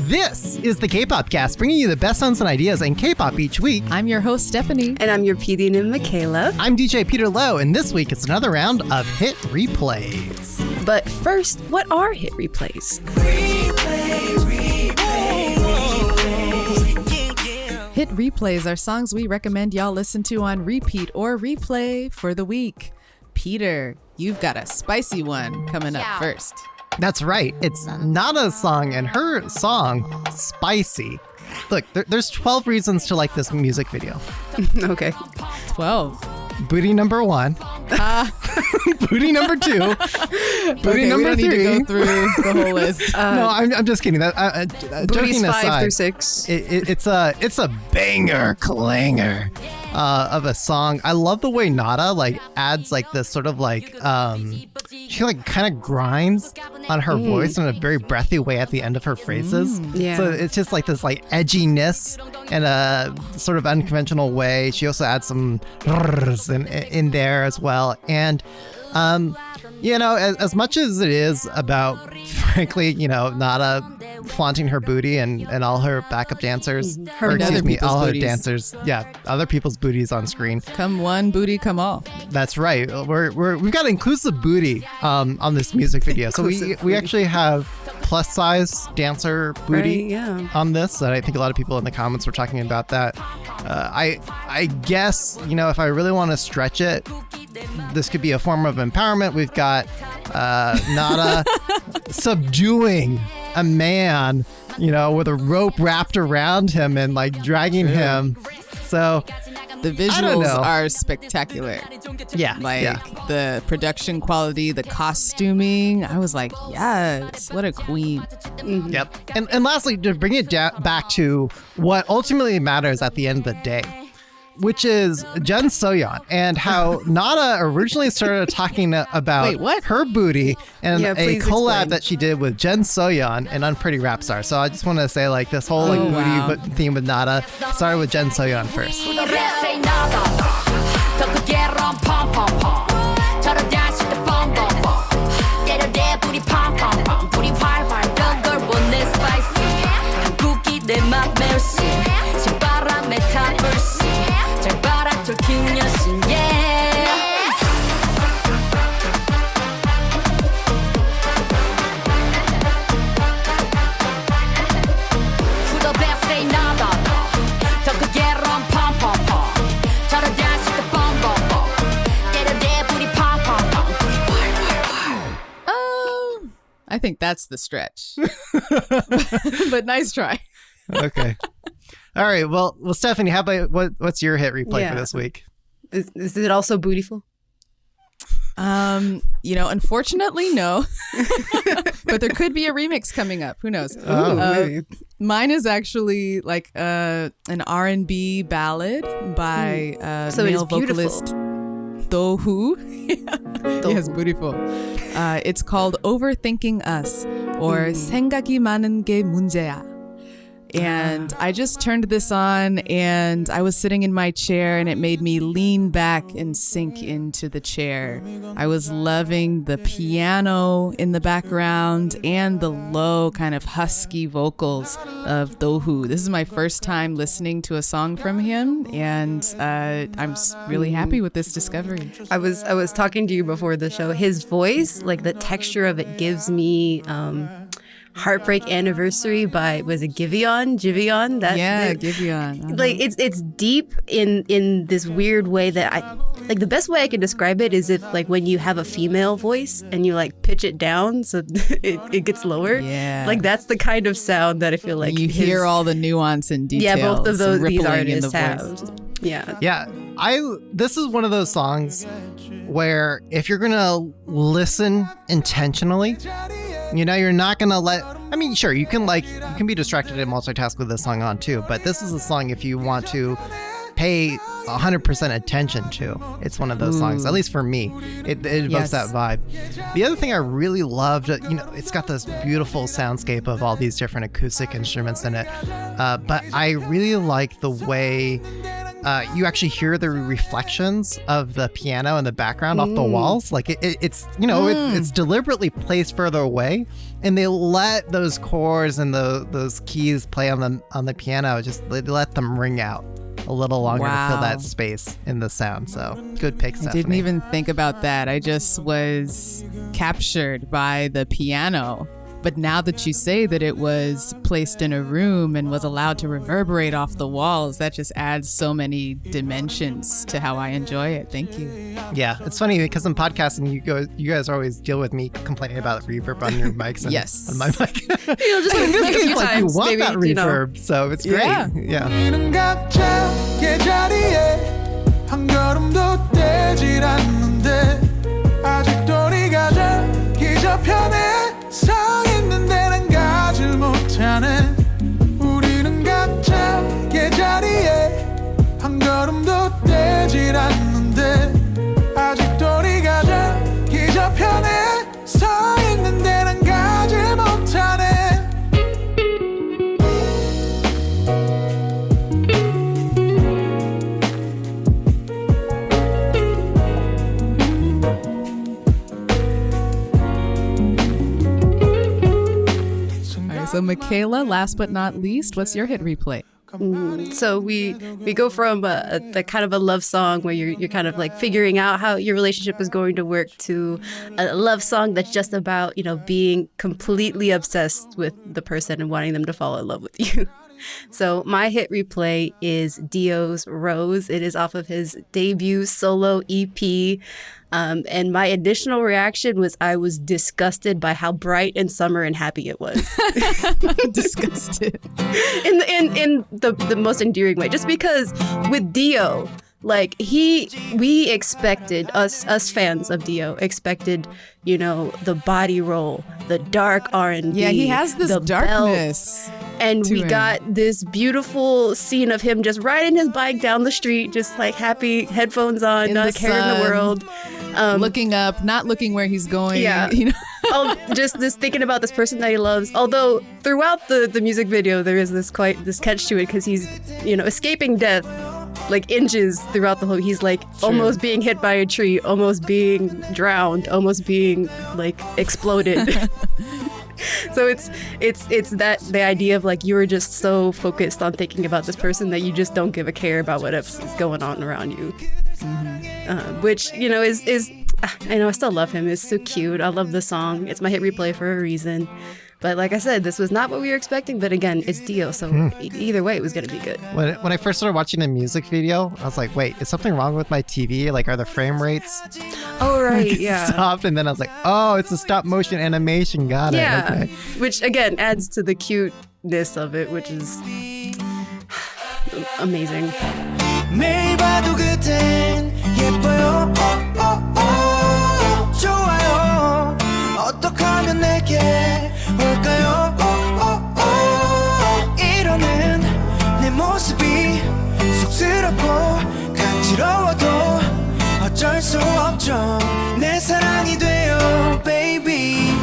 This is the Kpopcast, bringing you the best sounds and ideas in K-pop each week. I'm your host, Stephanie. And I'm your PD Nim, Michaela. I'm DJ Peter Lowe, and this week it's another round of hit replays. But first, what are hit replays? Hit replays are songs we recommend y'all listen to on repeat or replay for the week. Peter, you've got a spicy one coming up first. That's right. It's Nada's song, and her song, Spicy. Look, there's 12 reasons to like this music video. Okay. 12. Booty number 1. Booty number 2. Booty number 3. We don't need to go through the whole list. No, I'm just kidding. Booties Joking 5 aside, through 6. It's a banger clanger of a song. I love the way Nada adds this sort of she kind of grinds on her voice in a very breathy way at the end of her phrases. Yeah. So it's just this edginess in a sort of unconventional way. She also adds some in there as well. And as much as it is about, frankly, Nada flaunting her booty and all her backup dancers, all her dancers, other people's booties on screen. Come one, booty, come all. That's right. We've got inclusive booty on this music video. So we actually have plus size dancer booty on this. That I think a lot of people in the comments were talking about that. I guess if I really want to stretch it, this could be a form of empowerment. We've got Nada subduing a man, with a rope wrapped around him and dragging him. So the visuals are spectacular. Yeah. The production quality, the costuming. I was like, yes, what a queen. Mm-hmm. Yep. And lastly, to bring it back to what ultimately matters at the end of the day, which is Jun Soyeon, and how Nada originally started talking about her booty and a collab that she did with Jun Soyeon and Unpretty Rap Star. So I just want to say this whole booty theme with Nada started with Jun Soyeon first. I think that's the stretch. But nice try. Okay. All right. Well, Stephanie, how about what's your hit replay for this week? Is it also bootiful? Unfortunately, no. But there could be a remix coming up. Who knows? Maybe. Mine is actually an R&B ballad by male vocalist DOHU. Yes, beautiful. It's called Overthinking Us, or 생각이 많은 게 문제야. And I just turned this on and I was sitting in my chair and it made me lean back and sink into the chair. I was loving the piano in the background and the low kind of husky vocals of DOHU. This is my first time listening to a song from him, and I'm really happy with this discovery. I was talking to you before the show. His voice, the texture of it gives me Heartbreak Anniversary by, was it Giveon? Giveon? Giveon. It's deep in this weird way that the best way I can describe it is if when you have a female voice and you pitch it down so it gets lower. Yeah. That's the kind of sound that I feel like you hear all the nuance and details. Yeah, both of these artists the have. Yeah. Yeah. This is one of those songs where if you're going to listen intentionally, you're not going to sure, you can be distracted and multitask with this song on too, but this is a song if you want to pay 100% attention to. It's one of those songs, at least for me. It evokes that vibe. The other thing I really loved, it's got this beautiful soundscape of all these different acoustic instruments in it, but I really like the way you actually hear the reflections of the piano in the background off the walls. Like it's it's deliberately placed further away, and they let those chords and those keys play on the piano. They let them ring out a little longer to fill that space in the sound. So good pick, Stephanie. I didn't even think about that. I just was captured by the piano. But now that you say that it was placed in a room and was allowed to reverberate off the walls, that just adds so many dimensions to how I enjoy it. Thank you. Yeah, it's funny because in podcasting, you guys always deal with me complaining about reverb on your mics and yes. on my mic. Just in this case, like times, you want maybe, that reverb, so it's great. Yeah. 서 있는 데는 가질 못하네 우리는 각자 제자리에 한 걸음도 떼질 않는데 아직도 네가 저기 저편에 서 있는 데는 가질 못하네 So Michaela, last but not least, what's your hit replay? So we go from the kind of a love song where you're kind of like figuring out how your relationship is going to work to a love song that's just about, being completely obsessed with the person and wanting them to fall in love with you. So my hit replay is Dio's Rose. It is off of his debut solo EP. And my initial reaction was I was disgusted by how bright and summer and happy it was. Disgusted. In the most endearing way. Just because with Dio, like we expected, us fans of Dio expected, the body roll, the dark R&B. Yeah, he has this darkness. Belt. And we got this beautiful scene of him just riding his bike down the street, just like happy, headphones on, not caring the world. Looking up, not looking where he's going. Yeah. Just this thinking about this person that he loves. Although throughout the music video, there is this catch to it because he's, escaping death like inches throughout the whole. He's like almost being hit by a tree, almost being drowned, almost being like exploded. So it's that the idea of like you were just so focused on thinking about this person that you just don't give a care about what else is going on around you. Which is I know I still love him. It's so cute. I love the song. It's my hit replay for a reason. But like I said, this was not what we were expecting. But again, it's Dio, so either way, it was going to be good. When I first started watching the music video, I was like, wait, is something wrong with my TV? Like, are the frame rates Oh, right, yeah. stopped? And then I was like, oh, it's a stop motion animation. Got it. Yeah, Okay. which again adds to the cuteness of it, which is amazing. 매일 봐도 그땐 예뻐요 좋아요 어떻게 하면 내게 올까요 이러는 내 모습이 쑥스럽고 간지러워도 어쩔 수 없죠 내 사랑이 돼요 baby.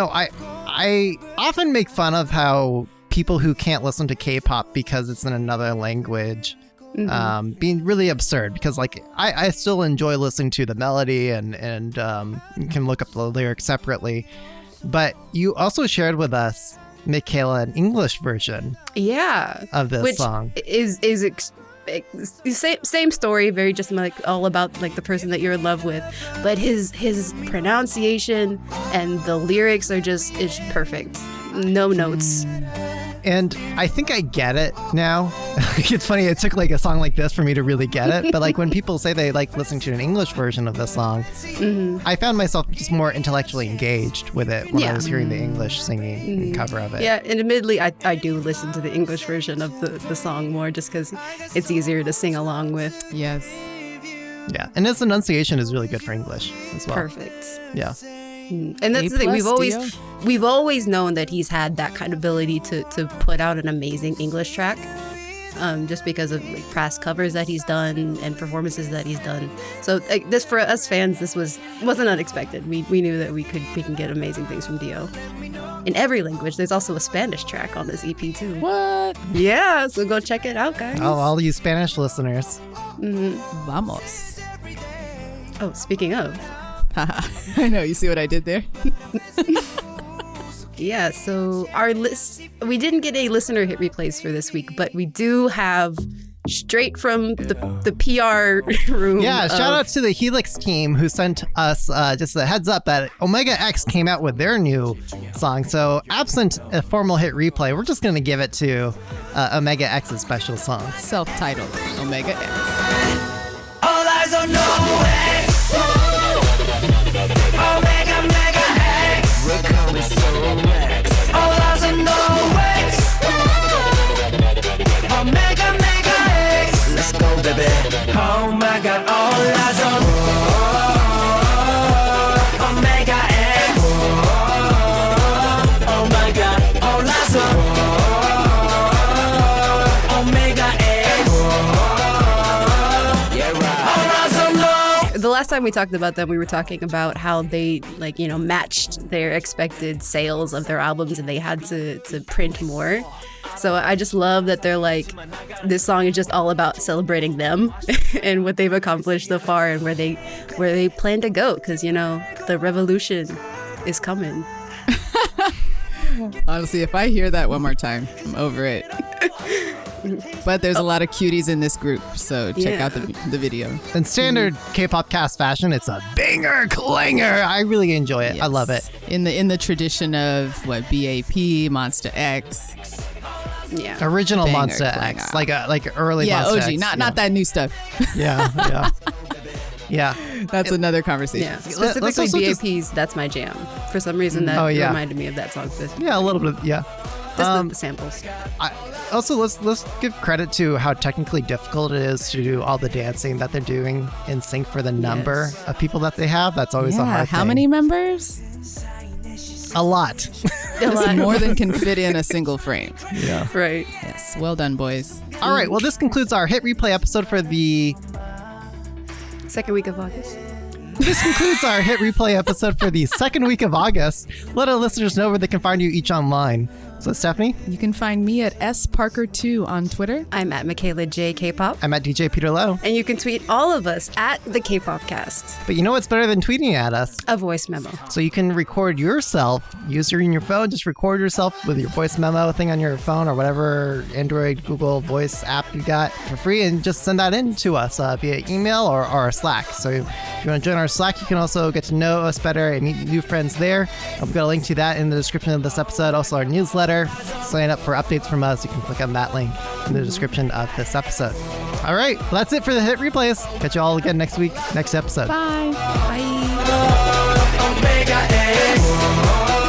I often make fun of how people who can't listen to K-pop because it's in another language being really absurd, because like I still enjoy listening to the melody and you can look up the lyrics separately, but you also shared with us, Michaela, an English version of this song. Is same story, very just like all about like the person that you're in love with, but his pronunciation and the lyrics are just perfect, no notes. And I think I get it now. It's funny, it took like a song like this for me to really get it. But like when people say they like listening to an English version of this song, I found myself just more intellectually engaged with it when I was hearing the English singing cover of it. Yeah, and admittedly, I do listen to the English version of the song more just because it's easier to sing along with. Yes. Yeah, and his enunciation is really good for English as well. Perfect. Yeah. And that's the thing, we've always known that he's had that kind of ability to put out an amazing English track. just because of like past covers that he's done and performances that he's done. So like, this for us fans, this wasn't unexpected. We knew that we can get amazing things from Dio. In every language. There's also a Spanish track on this EP too. What? Yeah, so go check it out, guys. Oh, all you Spanish listeners. Vamos. Oh, speaking of. I know, you see what I did there? Yeah, so our list, we didn't get a listener hit replays for this week, but we do have straight from the PR room. Yeah, shout out to the Helix team who sent us just a heads up that Omega X came out with their new song. So absent a formal hit replay, we're just going to give it to Omega X's special song. Self-titled Omega X. All eyes on X. Omega Mega X. We're coming so X. All eyes on X. Omega Mega X. Let's go, baby. Oh my God, all eyes on Omega X. Oh my God, all eyes on Omega X. Yeah, right. All eyes on The last time we talked about them, we were talking about how they matched their expected sales of their albums and they had to print more. So I just love that they're like, this song is just all about celebrating them and what they've accomplished so far and where they plan to go, because the revolution is coming. Honestly, if I hear that one more time, I'm over it. But there's a lot of cuties in this group, so check out the video. In standard K-Popcast fashion, it's a banger clanger. I really enjoy it. Yes. I love it. In the tradition of BAP, Monster X. Yeah. Original Banger Monster clanger. X, like early Monster OG, X. not that new stuff. Yeah. That's another conversation. Yeah, Let's specifically also BAP's That's My Jam. For some reason that reminded me of that song. Yeah, a little bit. Yeah. Just the samples. Also, let's give credit to how technically difficult it is to do all the dancing that they're doing in sync for the number of people that they have. That's always a hard thing. How many members? A lot. It's more than can fit in a single frame. Yeah. Right. Yes. Well done, boys. All right. Well, this concludes our hit replay episode for the Second week of August. This concludes our hit replay episode for the second week of August. Let our listeners know where they can find you each online. So, Stephanie? You can find me at sparker2 on Twitter. I'm at Michaela J. Kpop. I'm at DJ Peter Lowe. And you can tweet all of us at the Kpopcast. But you know what's better than tweeting at us? A voice memo. So you can record yourself, use your phone, just record yourself with your voice memo thing on your phone or whatever Android, Google Voice app you got for free, and just send that in to us via email or Slack. So if you want to join our Slack, you can also get to know us better and meet new friends there. We've got a link to that in the description of this episode. Also our newsletter. Sign up for updates from us. You can click on that link in the description of this episode. All right, well, that's it for the hit replays. Catch you all again next week, next episode. Bye. Bye. Omega X.